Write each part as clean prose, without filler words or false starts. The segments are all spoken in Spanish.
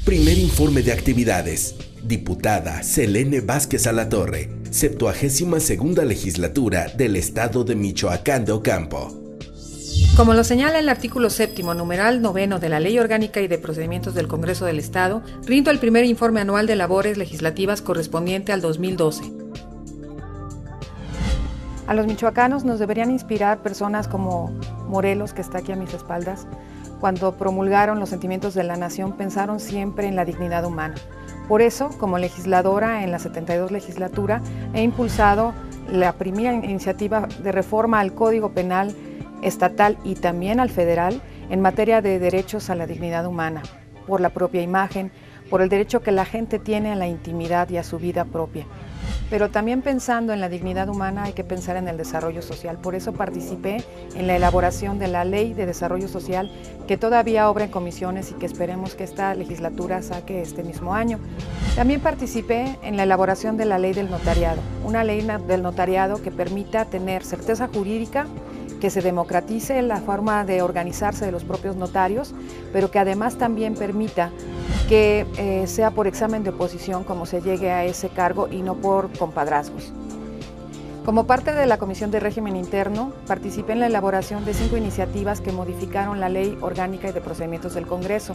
Primer informe de actividades. Diputada Selene Vázquez Alatorre, 72ª legislatura del Estado de Michoacán de Ocampo. Como lo señala el artículo 7º, numeral 9 de la Ley Orgánica y de Procedimientos del Congreso del Estado, rindo el primer informe anual de labores legislativas correspondiente al 2012. A los michoacanos nos deberían inspirar personas como Morelos, que está aquí a mis espaldas. Cuando promulgaron los sentimientos de la nación, pensaron siempre en la dignidad humana. Por eso, como legisladora en la 72 legislatura, he impulsado la primera iniciativa de reforma al Código Penal estatal y también al federal en materia de derechos a la dignidad humana, por la propia imagen, por el derecho que la gente tiene a la intimidad y a su vida propia. Pero también pensando en la dignidad humana hay que pensar en el desarrollo social. Por eso participé en la elaboración de la Ley de Desarrollo Social, que todavía obra en comisiones y que esperemos que esta legislatura saque este mismo año. También participé en la elaboración de la Ley del Notariado, una ley del notariado que permita tener certeza jurídica, que se democratice la forma de organizarse de los propios notarios, pero que además también permita que sea por examen de oposición como se llegue a ese cargo y no por compadrazgos. Como parte de la Comisión de Régimen Interno, participé en la elaboración de 5 iniciativas que modificaron la Ley Orgánica y de Procedimientos del Congreso.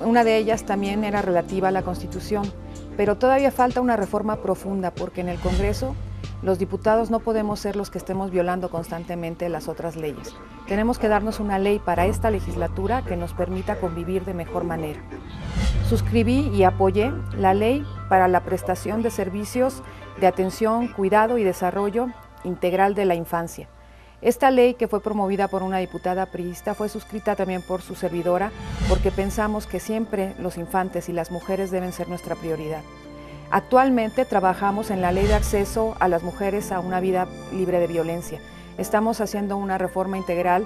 Una de ellas también era relativa a la Constitución, pero todavía falta una reforma profunda porque en el Congreso los diputados no podemos ser los que estemos violando constantemente las otras leyes. Tenemos que darnos una ley para esta legislatura que nos permita convivir de mejor manera. Suscribí y apoyé la ley para la prestación de servicios de atención, cuidado y desarrollo integral de la infancia. Esta ley, que fue promovida por una diputada priista, fue suscrita también por su servidora porque pensamos que siempre los infantes y las mujeres deben ser nuestra prioridad. Actualmente trabajamos en la Ley de Acceso a las Mujeres a una Vida Libre de Violencia. Estamos haciendo una reforma integral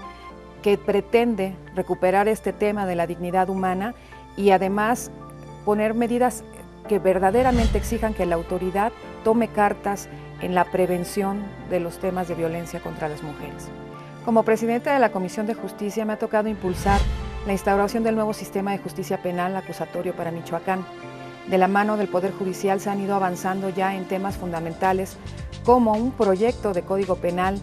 que pretende recuperar este tema de la dignidad humana y además poner medidas que verdaderamente exijan que la autoridad tome cartas en la prevención de los temas de violencia contra las mujeres. Como presidenta de la Comisión de Justicia me ha tocado impulsar la instauración del nuevo sistema de justicia penal acusatorio para Michoacán. De la mano del Poder Judicial se han ido avanzando ya en temas fundamentales como un proyecto de Código Penal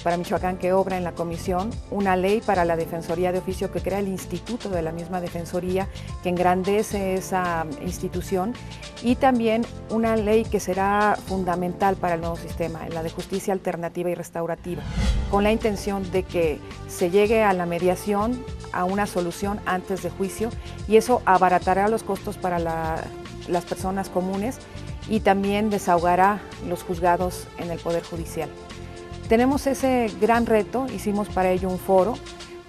para Michoacán que obra en la Comisión, una ley para la Defensoría de Oficio que crea el instituto de la misma Defensoría que engrandece esa institución y también una ley que será fundamental para el nuevo sistema, la de justicia alternativa y restaurativa, con la intención de que se llegue a la mediación, a una solución antes de juicio y eso abaratará los costos para las personas comunes y también desahogará los juzgados en el Poder Judicial. Tenemos ese gran reto, hicimos para ello un foro,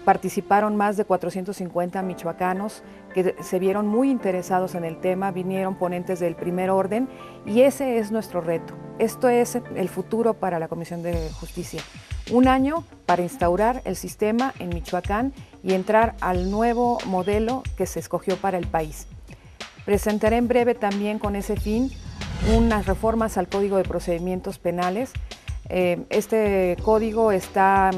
participaron más de 450 michoacanos que se vieron muy interesados en el tema, vinieron ponentes del primer orden y ese es nuestro reto. Esto es el futuro para la Comisión de Justicia. Un año para instaurar el sistema en Michoacán y entrar al nuevo modelo que se escogió para el país. Presentaré en breve también con ese fin unas reformas al Código de Procedimientos Penales. Este código está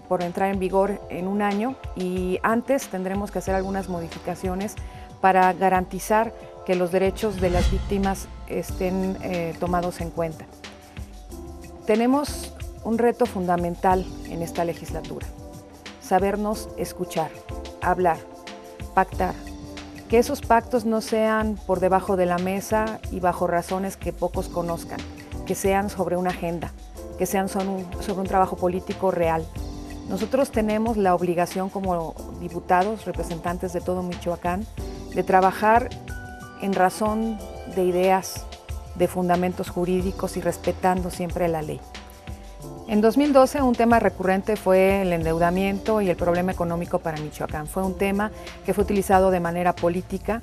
por entrar en vigor en un año y antes tendremos que hacer algunas modificaciones para garantizar que los derechos de las víctimas estén tomados en cuenta. Tenemos un reto fundamental en esta legislatura, sabernos escuchar, hablar, pactar, que esos pactos no sean por debajo de la mesa y bajo razones que pocos conozcan, que sean sobre una agenda, que sean sobre un trabajo político real. Nosotros tenemos la obligación como diputados, representantes de todo Michoacán, de trabajar en razón de ideas, de fundamentos jurídicos y respetando siempre la ley. En 2012 un tema recurrente fue el endeudamiento y el problema económico para Michoacán. Fue un tema que fue utilizado de manera política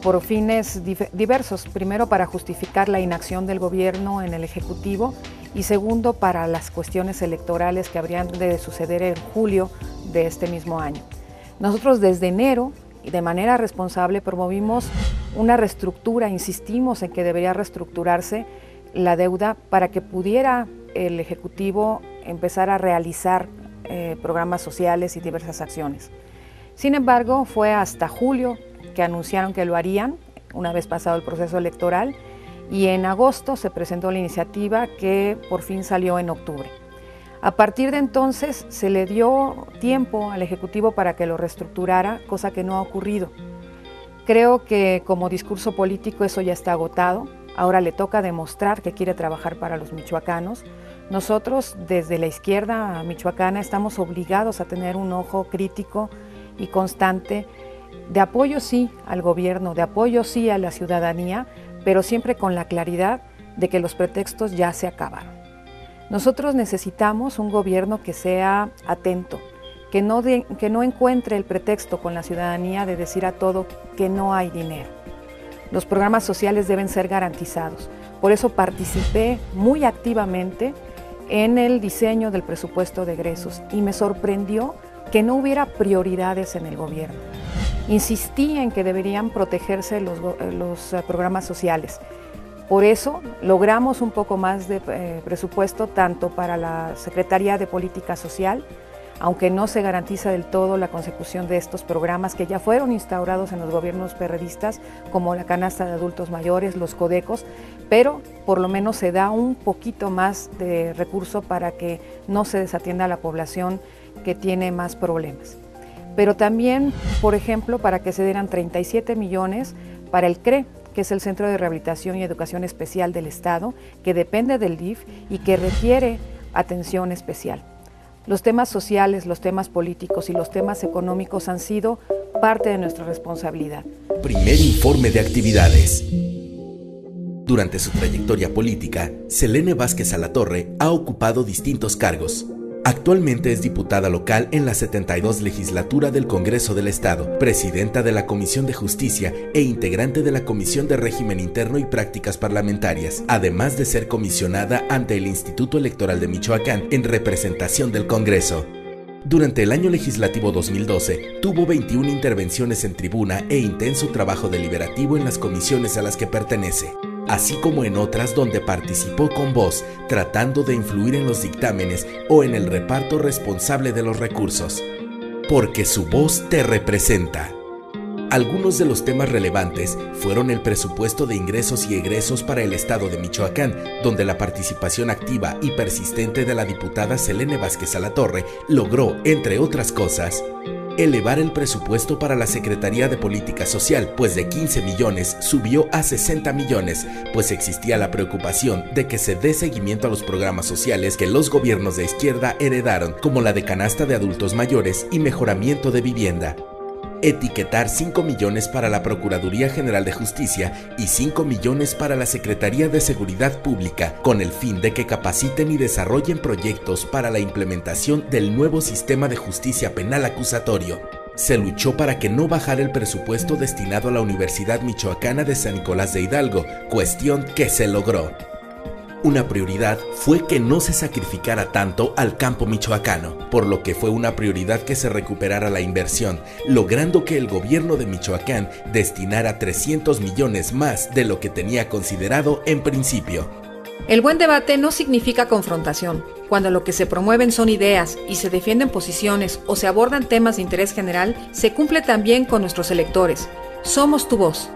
por fines diversos. Primero, para justificar la inacción del gobierno en el Ejecutivo y segundo, para las cuestiones electorales que habrían de suceder en julio de este mismo año. Nosotros desde enero y de manera responsable promovimos una reestructura, insistimos en que debería reestructurarse la deuda para que pudiera el Ejecutivo empezar a realizar programas sociales y diversas acciones. Sin embargo, fue hasta julio que anunciaron que lo harían una vez pasado el proceso electoral, y en agosto se presentó la iniciativa que por fin salió en octubre. A partir de entonces se le dio tiempo al Ejecutivo para que lo reestructurara, cosa que no ha ocurrido. Creo que como discurso político eso ya está agotado. Ahora le toca demostrar que quiere trabajar para los michoacanos. Nosotros desde la izquierda michoacana estamos obligados a tener un ojo crítico y constante de apoyo sí al gobierno, de apoyo sí a la ciudadanía, pero siempre con la claridad de que los pretextos ya se acabaron. Nosotros necesitamos un gobierno que sea atento, que no encuentre el pretexto con la ciudadanía de decir a todo que no hay dinero. Los programas sociales deben ser garantizados. Por eso participé muy activamente en el diseño del presupuesto de egresos y me sorprendió que no hubiera prioridades en el gobierno. Insistí en que deberían protegerse los programas sociales. Por eso logramos un poco más de presupuesto tanto para la Secretaría de Política Social, aunque no se garantiza del todo la consecución de estos programas que ya fueron instaurados en los gobiernos perredistas, como la canasta de adultos mayores, los codecos, pero por lo menos se da un poquito más de recurso para que no se desatienda a la población que tiene más problemas. Pero también, por ejemplo, para que se dieran 37 millones para el CRE, que es el Centro de Rehabilitación y Educación Especial del Estado, que depende del DIF y que requiere atención especial. Los temas sociales, los temas políticos y los temas económicos han sido parte de nuestra responsabilidad. Primer informe de actividades. Durante su trayectoria política, Selene Vázquez Alatorre ha ocupado distintos cargos. Actualmente es diputada local en la 72 legislatura del Congreso del Estado, presidenta de la Comisión de Justicia e integrante de la Comisión de Régimen Interno y Prácticas Parlamentarias, además de ser comisionada ante el Instituto Electoral de Michoacán en representación del Congreso. Durante el año legislativo 2012, tuvo 21 intervenciones en tribuna e intenso trabajo deliberativo en las comisiones a las que pertenece, así como en otras donde participó con voz, tratando de influir en los dictámenes o en el reparto responsable de los recursos. Porque su voz te representa. Algunos de los temas relevantes fueron el presupuesto de ingresos y egresos para el estado de Michoacán, donde la participación activa y persistente de la diputada Selene Vázquez Alatorre logró, entre otras cosas, elevar el presupuesto para la Secretaría de Política Social, pues de 15 millones subió a 60 millones, pues existía la preocupación de que se dé seguimiento a los programas sociales que los gobiernos de izquierda heredaron, como la de canasta de adultos mayores y mejoramiento de vivienda. Etiquetar 5 millones para la Procuraduría General de Justicia y 5 millones para la Secretaría de Seguridad Pública, con el fin de que capaciten y desarrollen proyectos para la implementación del nuevo sistema de justicia penal acusatorio. Se luchó para que no bajara el presupuesto destinado a la Universidad Michoacana de San Nicolás de Hidalgo, cuestión que se logró. Una prioridad fue que no se sacrificara tanto al campo michoacano, por lo que fue una prioridad que se recuperara la inversión, logrando que el gobierno de Michoacán destinara 300 millones más de lo que tenía considerado en principio. El buen debate no significa confrontación. Cuando lo que se promueven son ideas y se defienden posiciones o se abordan temas de interés general, se cumple también con nuestros electores. Somos tu voz.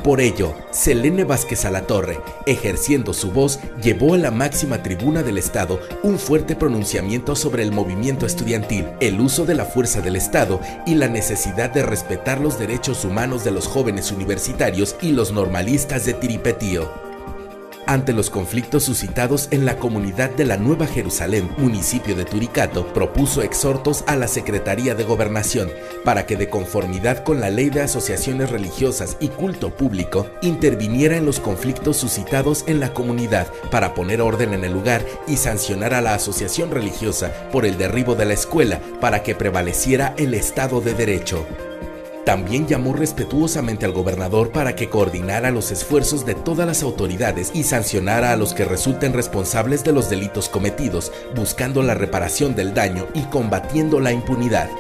Por ello, Selene Vázquez Alatorre, ejerciendo su voz, llevó a la máxima tribuna del Estado un fuerte pronunciamiento sobre el movimiento estudiantil, el uso de la fuerza del Estado y la necesidad de respetar los derechos humanos de los jóvenes universitarios y los normalistas de Tiripetío. Ante los conflictos suscitados en la comunidad de la Nueva Jerusalén, municipio de Turicato, propuso exhortos a la Secretaría de Gobernación para que, de conformidad con la Ley de Asociaciones Religiosas y Culto Público, interviniera en los conflictos suscitados en la comunidad para poner orden en el lugar y sancionar a la asociación religiosa por el derribo de la escuela para que prevaleciera el Estado de Derecho. También llamó respetuosamente al gobernador para que coordinara los esfuerzos de todas las autoridades y sancionara a los que resulten responsables de los delitos cometidos, buscando la reparación del daño y combatiendo la impunidad.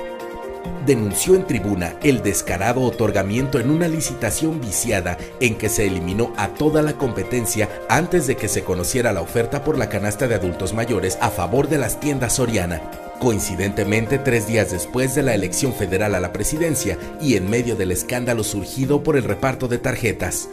Denunció en tribuna el descarado otorgamiento en una licitación viciada en que se eliminó a toda la competencia antes de que se conociera la oferta por la canasta de adultos mayores a favor de las tiendas Soriana. Coincidentemente, 3 días después de la elección federal a la presidencia y en medio del escándalo surgido por el reparto de tarjetas.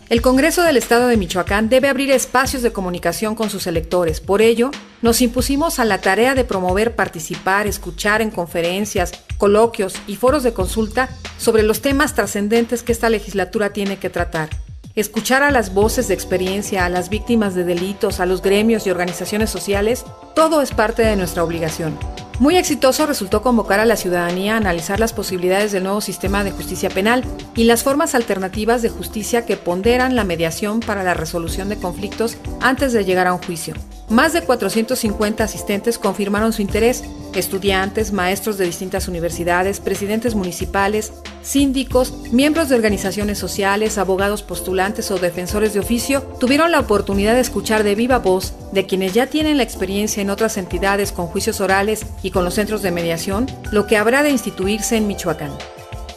El Congreso del Estado de Michoacán debe abrir espacios de comunicación con sus electores. Por ello, nos impusimos a la tarea de promover, participar, escuchar en conferencias, coloquios y foros de consulta sobre los temas trascendentes que esta legislatura tiene que tratar. Escuchar a las voces de experiencia, a las víctimas de delitos, a los gremios y organizaciones sociales, todo es parte de nuestra obligación. Muy exitoso resultó convocar a la ciudadanía a analizar las posibilidades del nuevo sistema de justicia penal y las formas alternativas de justicia que ponderan la mediación para la resolución de conflictos antes de llegar a un juicio. Más de 450 asistentes confirmaron su interés: estudiantes, maestros de distintas universidades, presidentes municipales, síndicos, miembros de organizaciones sociales, abogados postulantes o defensores de oficio tuvieron la oportunidad de escuchar de viva voz de quienes ya tienen la experiencia en otras entidades con juicios orales y con los centros de mediación, lo que habrá de instituirse en Michoacán.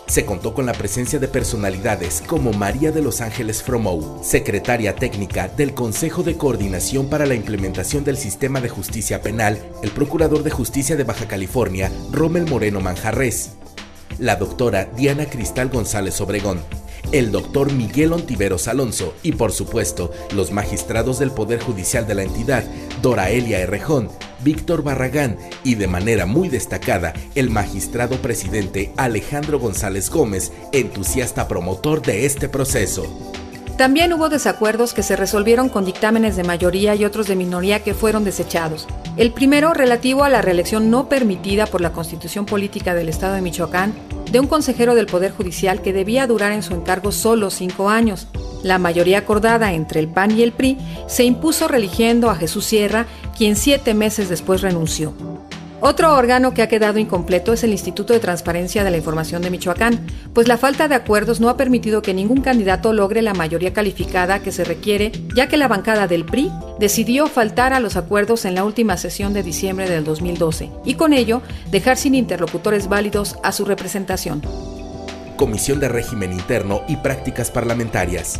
Se contó con la presencia de personalidades como María de los Ángeles Fromou, secretaria técnica del Consejo de Coordinación para la Implementación del Sistema de Justicia Penal, el Procurador de Justicia de Baja California, Rommel Moreno Manjarres, la doctora Diana Cristal González Obregón, el doctor Miguel Ontiveros Alonso y, por supuesto, los magistrados del Poder Judicial de la entidad, Dora Elia Errejón, Víctor Barragán y, de manera muy destacada, el magistrado presidente Alejandro González Gómez, entusiasta promotor de este proceso. También hubo desacuerdos que se resolvieron con dictámenes de mayoría y otros de minoría que fueron desechados. El primero, relativo a la reelección no permitida por la Constitución Política del Estado de Michoacán de un consejero del Poder Judicial que debía durar en su encargo solo 5 años. La mayoría acordada entre el PAN y el PRI se impuso religiendo a Jesús Sierra, quien 7 meses después renunció. Otro órgano que ha quedado incompleto es el Instituto de Transparencia de la Información de Michoacán, pues la falta de acuerdos no ha permitido que ningún candidato logre la mayoría calificada que se requiere, ya que la bancada del PRI decidió faltar a los acuerdos en la última sesión de diciembre del 2012 y con ello dejar sin interlocutores válidos a su representación. Comisión de Régimen Interno y Prácticas Parlamentarias.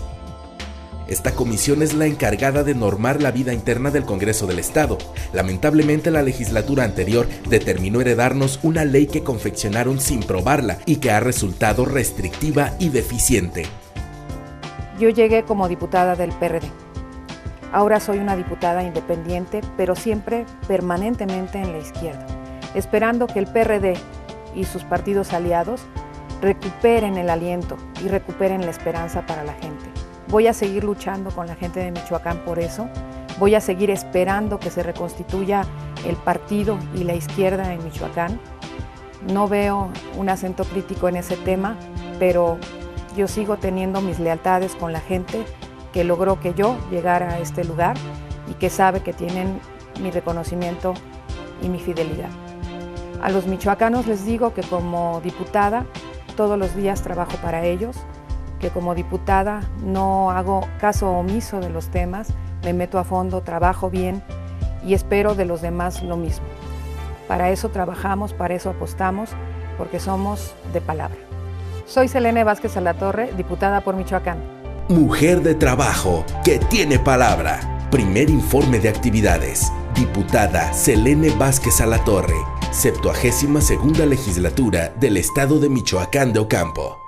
Esta comisión es la encargada de normar la vida interna del Congreso del Estado. Lamentablemente, la legislatura anterior determinó heredarnos una ley que confeccionaron sin probarla y que ha resultado restrictiva y deficiente. Yo llegué como diputada del PRD. Ahora soy una diputada independiente, pero siempre permanentemente en la izquierda, esperando que el PRD y sus partidos aliados recuperen el aliento y recuperen la esperanza para la gente. Voy a seguir luchando con la gente de Michoacán por eso. Voy a seguir esperando que se reconstituya el partido y la izquierda en Michoacán. No veo un acento crítico en ese tema, pero yo sigo teniendo mis lealtades con la gente que logró que yo llegara a este lugar y que sabe que tienen mi reconocimiento y mi fidelidad. A los michoacanos les digo que como diputada todos los días trabajo para ellos, que como diputada no hago caso omiso de los temas, me meto a fondo, trabajo bien y espero de los demás lo mismo. Para eso trabajamos, para eso apostamos, porque somos de palabra. Soy Selene Vázquez Salatorre, diputada por Michoacán. Mujer de trabajo que tiene palabra. Primer informe de actividades. Diputada Selene Vázquez Salatorre, 72ª legislatura del Estado de Michoacán de Ocampo.